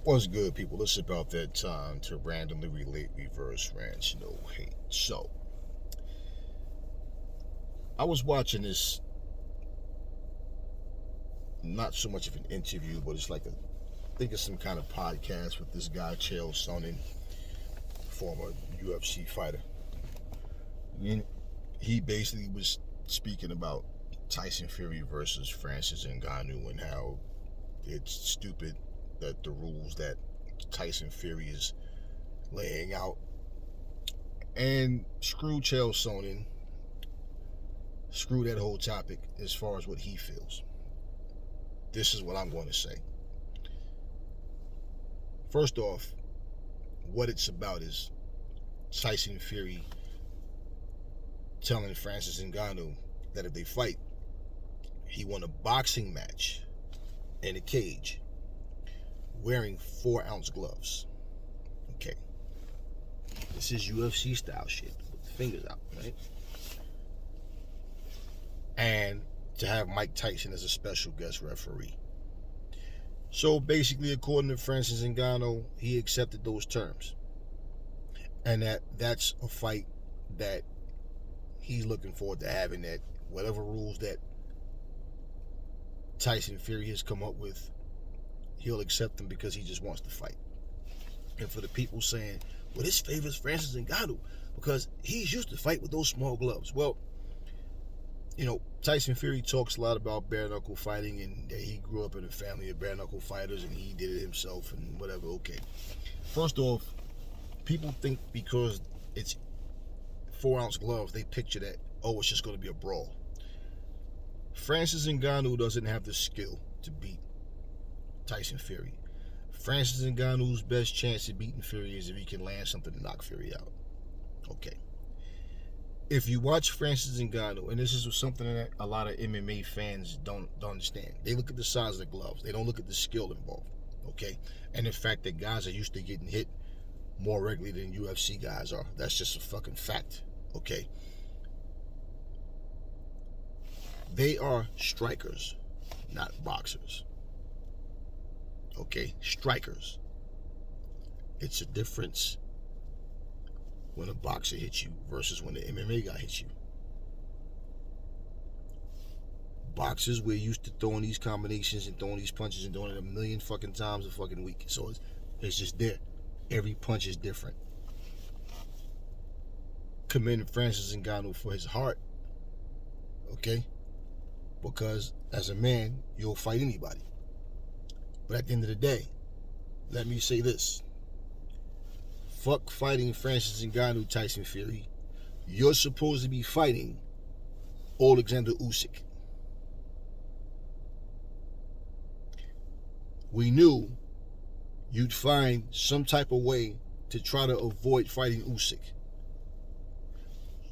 What's good, people? It's about that time to randomly relate reverse rants, no hate. So, I was watching this, not so much of an interview, but it's like I think it's some kind of podcast with this guy, Chael Sonnen, former UFC fighter. And he basically was speaking about Tyson Fury versus Francis Ngannou and how it's stupid that the rules that Tyson Fury is laying out. And screw Chael Sonnen, screw that whole topic as far as what he feels. This is what I'm going to say. First off, what it's about is Tyson Fury telling Francis Ngannou that if they fight, he won a boxing match in a cage wearing 4-ounce gloves. Okay. This is UFC style shit with the fingers out, right? And to have Mike Tyson as a special guest referee. So basically, according to Francis Ngannou, he accepted those terms. And that's a fight that he's looking forward to having, that whatever rules that Tyson Fury has come up with, he'll accept them because he just wants to fight. And for the people saying, well, this favors Francis Ngannou because he's used to fight with those small gloves. Well, you know, Tyson Fury talks a lot about bare knuckle fighting and that he grew up in a family of bare knuckle fighters and he did it himself and whatever. Okay. First off, people think because it's 4-ounce gloves, they picture that, oh, it's just going to be a brawl. Francis Ngannou doesn't have the skill to beat Tyson Fury. Francis Ngannou's best chance of beating Fury is if he can land something to knock Fury out. Okay. If you watch Francis Ngannou, and this is something that a lot of MMA fans don't understand. They look at the size of the gloves. They don't look at the skill involved. Okay? And the fact that guys are used to getting hit more regularly than UFC guys are. That's just a fucking fact. Okay? They are strikers, not boxers. Okay? Strikers. It's a difference when a boxer hits you versus when the MMA guy hits you. Boxers, we're used to throwing these combinations and throwing these punches and doing it a million fucking times a fucking week. So it's just there. Every punch is different. Commend Francis Ngannou for his heart. Okay? Because as a man, you'll fight anybody. But at the end of the day, let me say this. Fuck fighting Francis Ngannou, Tyson Fury. You're supposed to be fighting Alexander Usyk. We knew you'd find some type of way to try to avoid fighting Usyk.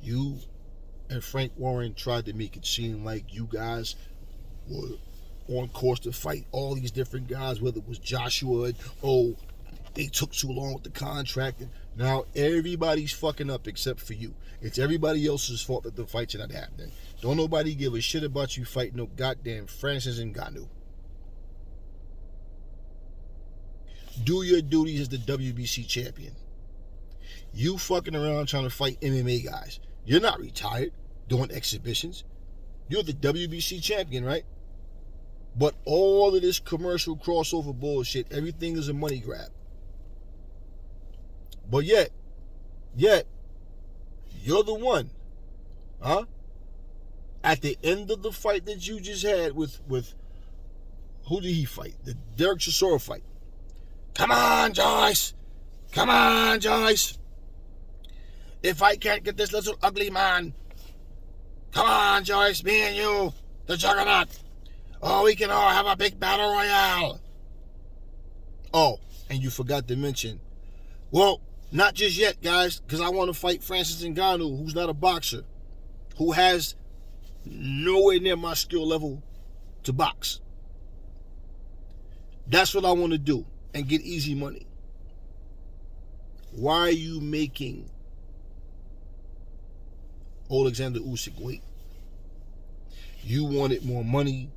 You and Frank Warren tried to make it seem like you guys were on course to fight all these different guys, whether it was Joshua and, they took too long with the contract. And now everybody's fucking up except for you. It's everybody else's fault that the fights are not happening. Don't nobody give a shit about you fighting no goddamn Francis Ngannou. Do your duties as the WBC champion. You fucking around trying to fight MMA guys. You're not retired doing exhibitions. You're the WBC champion, right? But all of this commercial crossover bullshit, everything is a money grab. But yet, you're the one, huh? At the end of the fight that you just had with who did he fight? The Derek Chisora fight. Come on, Joyce. Come on, Joyce. If I can't get this little ugly man, come on, Joyce, me and you, the juggernaut. Oh, we can all have a big battle royale. Oh, and you forgot to mention, well, not just yet, guys, because I want to fight Francis Ngannou, who's not a boxer, who has nowhere near my skill level to box. That's what I want to do and get easy money. Why are you making Alexander Usyk wait? You wanted more money.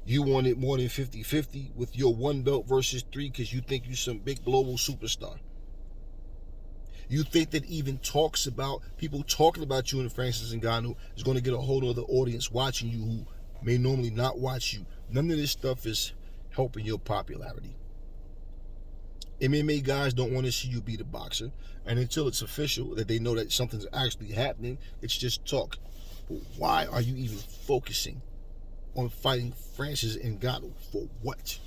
You want it more than 50-50 with your 1 belt versus 3 because you think you're some big global superstar. You think that even people talking about you in Francis Ngannou is going to get a whole other audience watching you who may normally not watch you. None of this stuff is helping your popularity. MMA guys don't want to see you be the boxer, and until it's official that they know that something's actually happening, it's just talk. But why are you even focusing on fighting Francis Ngannou? For what?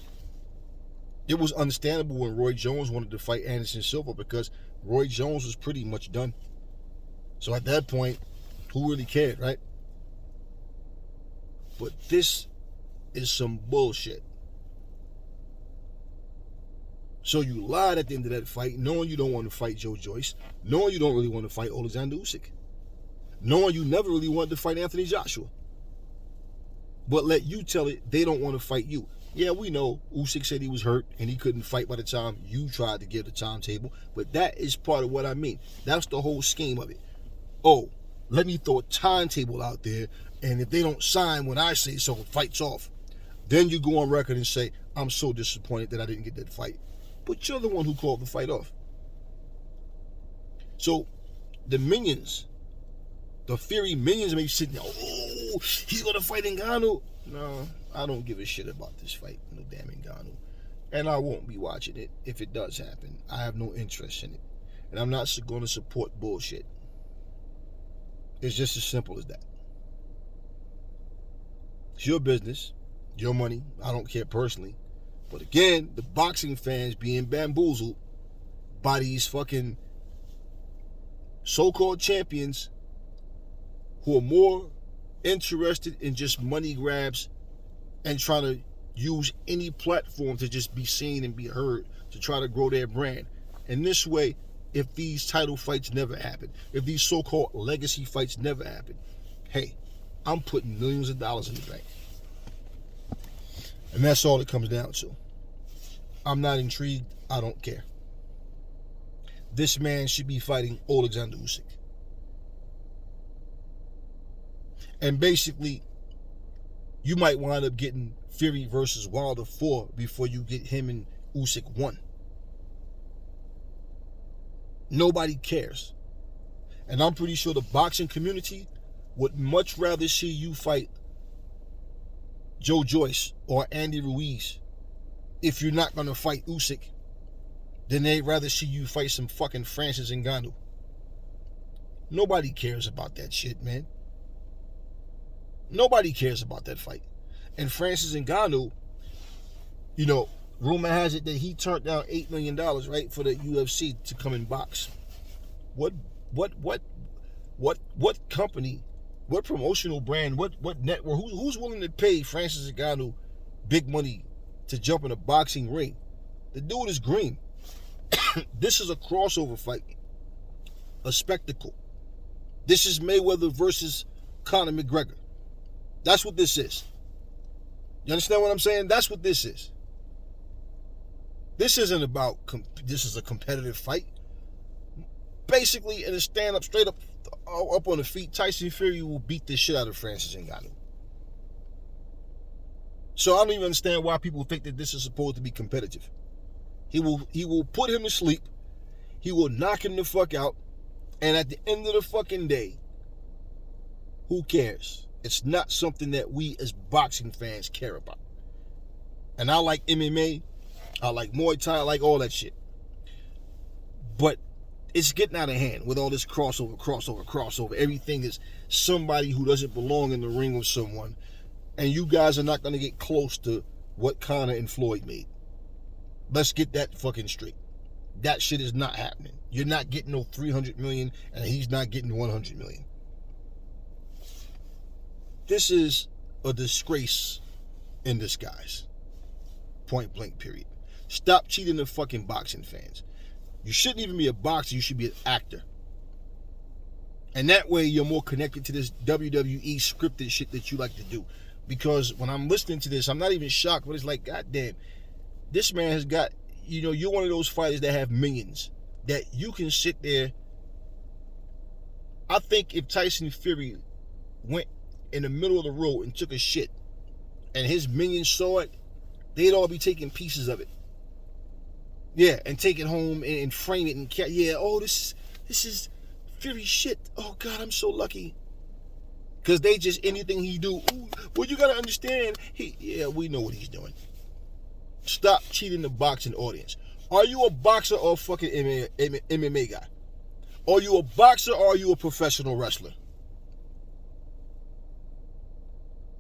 It was understandable when Roy Jones wanted to fight Anderson Silva because Roy Jones was pretty much done. So at that point, who really cared, right? But this is some bullshit. So you lied at the end of that fight, knowing you don't want to fight Joe Joyce, knowing you don't really want to fight Alexander Usyk, knowing you never really wanted to fight Anthony Joshua. But let you tell it they don't want to fight you. Yeah, we know Usyk said he was hurt and he couldn't fight by the time you tried to give the timetable, but that is part of what I mean. That's the whole scheme of it. Oh, let me throw a timetable out there, and if they don't sign when I say so, fight's off. Then you go on record and say, I'm so disappointed that I didn't get that fight. But you're the one who called the fight off. So the minions, the Fury minions may be sitting there, oh, he's going to fight Ngonou. No, I don't give a shit about this fight, no damn Ngonou. And I won't be watching it if it does happen. I have no interest in it. And I'm not going to support bullshit. It's just as simple as that. It's your business, your money. I don't care personally. But again, the boxing fans being bamboozled by these fucking so-called champions who are more interested in just money grabs and trying to use any platform to just be seen and be heard to try to grow their brand. And this way, if these title fights never happen, if these so-called legacy fights never happen, hey, I'm putting millions of dollars in the bank. And that's all it comes down to. I'm not intrigued. I don't care. This man should be fighting Alexander Usyk. And basically, you might wind up getting Fury versus Wilder 4 before you get him and Usyk 1. Nobody cares. And I'm pretty sure the boxing community would much rather see you fight Joe Joyce or Andy Ruiz if you're not going to fight Usyk than they'd rather see you fight some fucking Francis Ngannou. Nobody cares about that shit, man. Nobody cares about that fight. And Francis Ngannou, you know, rumor has it that he turned down $8 million, right, for the UFC to come and box. What company, what promotional brand, what network, who's willing to pay Francis Ngannou big money to jump in a boxing ring? The dude is green. This is a crossover fight, a spectacle. This is Mayweather versus Conor McGregor. That's what this is. You understand what I'm saying? That's what this is. This isn't about, this is a competitive fight. Basically, in a stand-up, straight up on the feet, Tyson Fury will beat the shit out of Francis Ngannou. So I don't even understand why people think that this is supposed to be competitive. He will put him to sleep. He will knock him the fuck out. And at the end of the fucking day, who cares? It's not something that we as boxing fans care about. And I like MMA. I like Muay Thai. I like all that shit. But it's getting out of hand with all this crossover. Everything is somebody who doesn't belong in the ring with someone. And you guys are not going to get close to what Conor and Floyd made. Let's get that fucking straight. That shit is not happening. You're not getting no 300 million and he's not getting 100 million. This is a disgrace in disguise. Point blank, period. Stop cheating the fucking boxing fans. You shouldn't even be a boxer. You should be an actor. And that way you're more connected to this WWE scripted shit that you like to do. Because when I'm listening to this, I'm not even shocked, but it's like, goddamn, this man has got, you know, you're one of those fighters that have millions, that you can sit there. I think if Tyson Fury went in the middle of the road and took a shit and his minions saw it, they'd all be taking pieces of it. Yeah, and take it home and frame it and this is Fury shit. Oh God, I'm so lucky. Because they just, anything he do, well, you gotta understand, we know what he's doing. Stop cheating the boxing audience. Are you a boxer or a fucking MMA guy? Are you a boxer or are you a professional wrestler?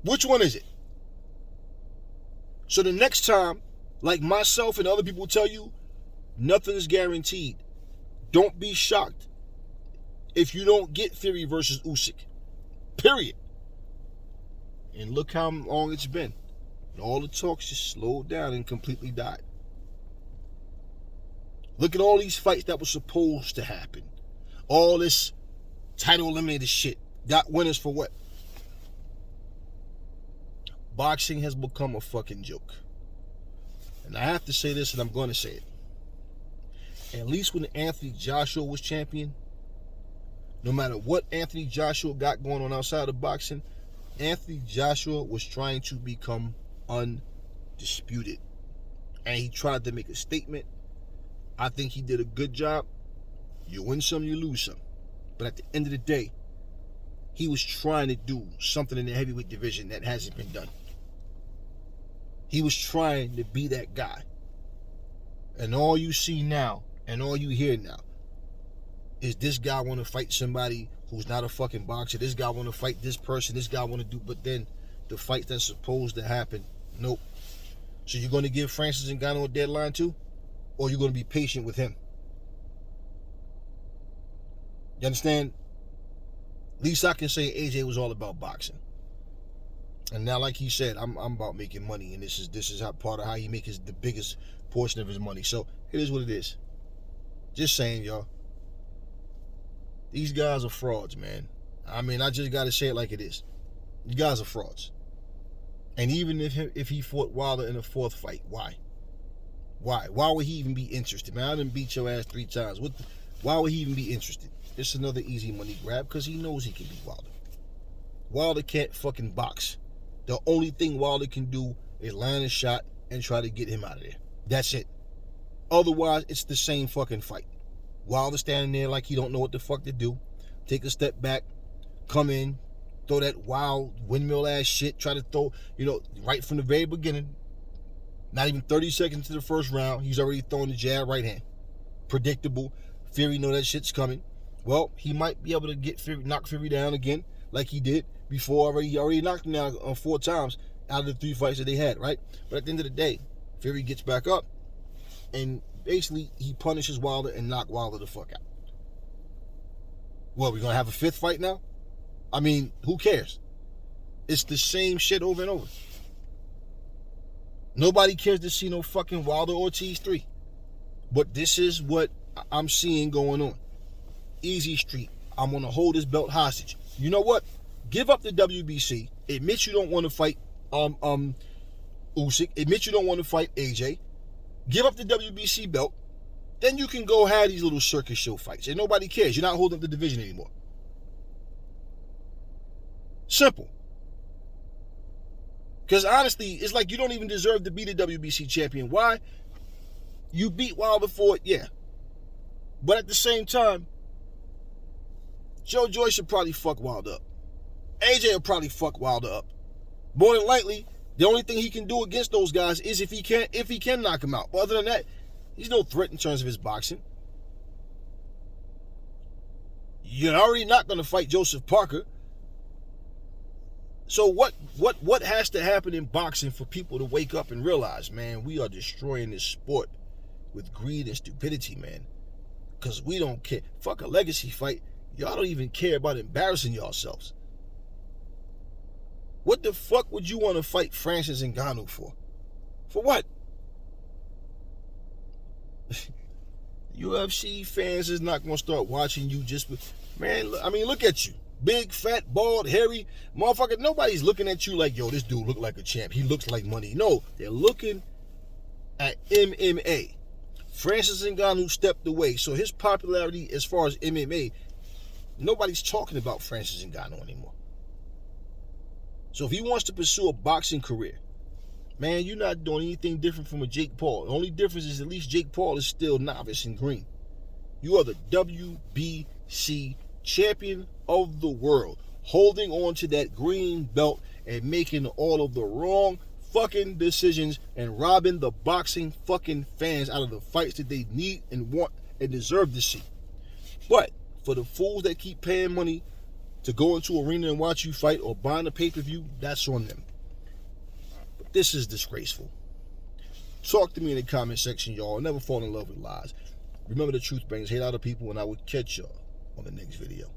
Which one is it? So the next time, like myself and other people tell you, nothing is guaranteed. Don't be shocked if you don't get Fury versus Usyk. Period. And look how long it's been. And all the talks just slowed down and completely died. Look at all these fights that were supposed to happen. All this title eliminated shit. Got winners for what? Boxing has become a fucking joke. And I have to say this, and I'm going to say it. At least when Anthony Joshua was champion, no matter what Anthony Joshua got going on outside of boxing, Anthony Joshua was trying to become undisputed. And he tried to make a statement. I think he did a good job. You win some, you lose some. But at the end of the day, he was trying to do something in the heavyweight division that hasn't been done. He was trying to be that guy. And all you see now, and all you hear now, is this guy want to fight somebody who's not a fucking boxer. This guy want to fight this person. This guy want to do, but then the fight that's supposed to happen, nope. So you're going to give Francis Ngannou a deadline too? Or you're going to be patient with him? You understand? Least I can say AJ was all about boxing. And now, like he said, I'm about making money, and this is how part of how he makes the biggest portion of his money. So it is what it is. Just saying, y'all. These guys are frauds, man. I mean, I just gotta say it like it is. You guys are frauds. And even if he fought Wilder in a fourth fight, why? Why would he even be interested, man? I done beat your ass 3 times. Why would he even be interested? It's another easy money grab because he knows he can beat Wilder. Wilder can't fucking box. The only thing Wilder can do is land a shot and try to get him out of there. That's it. Otherwise, it's the same fucking fight. Wilder standing there like he don't know what the fuck to do. Take a step back, come in, throw that wild windmill ass shit, try to throw, right from the very beginning. Not even 30 seconds to the first round, he's already throwing the jab right hand. Predictable. Fury know that shit's coming. Well, he might be able to knock Fury down again like he did before. He already knocked him down 4 times out of the 3 fights that they had, right? But at the end of the day, Fury gets back up and basically he punishes Wilder and knocks Wilder the fuck out. Well, we're going to have a 5th fight now? I mean, who cares? It's the same shit over and over. Nobody cares to see no fucking Wilder Ortiz 3. But this is what I'm seeing going on. Easy street. I'm going to hold this belt hostage. You know what? Give up the WBC. Admit you don't want to fight Usyk. Admit you don't want to fight AJ. Give up the WBC belt. Then you can go have these little circus show fights. And nobody cares. You're not holding up the division anymore. Simple. Because honestly, it's like you don't even deserve to be the WBC champion. Why? You beat Wilder for it, yeah. But at the same time, Joe Joyce should probably fuck Wilder up. AJ will probably fuck Wilder up. More than likely, the only thing he can do against those guys is if he can knock him out. But other than that, he's no threat in terms of his boxing. You're already not going to fight Joseph Parker. So what has to happen in boxing for people to wake up and realize, man, we are destroying this sport with greed and stupidity, man. Because we don't care. Fuck a legacy fight. Y'all don't even care about embarrassing yourselves. What the fuck would you want to fight Francis Ngannou for? For what? UFC fans is not going to start watching you just... Man, I mean, look at you. Big, fat, bald, hairy, motherfucker. Nobody's looking at you like, yo, this dude look like a champ. He looks like money. No, they're looking at MMA. Francis Ngannou stepped away. So his popularity as far as MMA, nobody's talking about Francis Ngannou anymore. So if he wants to pursue a boxing career, man, you're not doing anything different from a Jake Paul. The only difference is at least Jake Paul is still novice and green. You are the WBC champion of the world, holding on to that green belt and making all of the wrong fucking decisions and robbing the boxing fucking fans out of the fights that they need and want and deserve to see. But for the fools that keep paying money to go into arena and watch you fight or buying a pay-per-view, that's on them. But this is disgraceful. Talk to me in the comment section, y'all. Never fall in love with lies. Remember, the truth brings hate out of people, and I will catch y'all on the next video.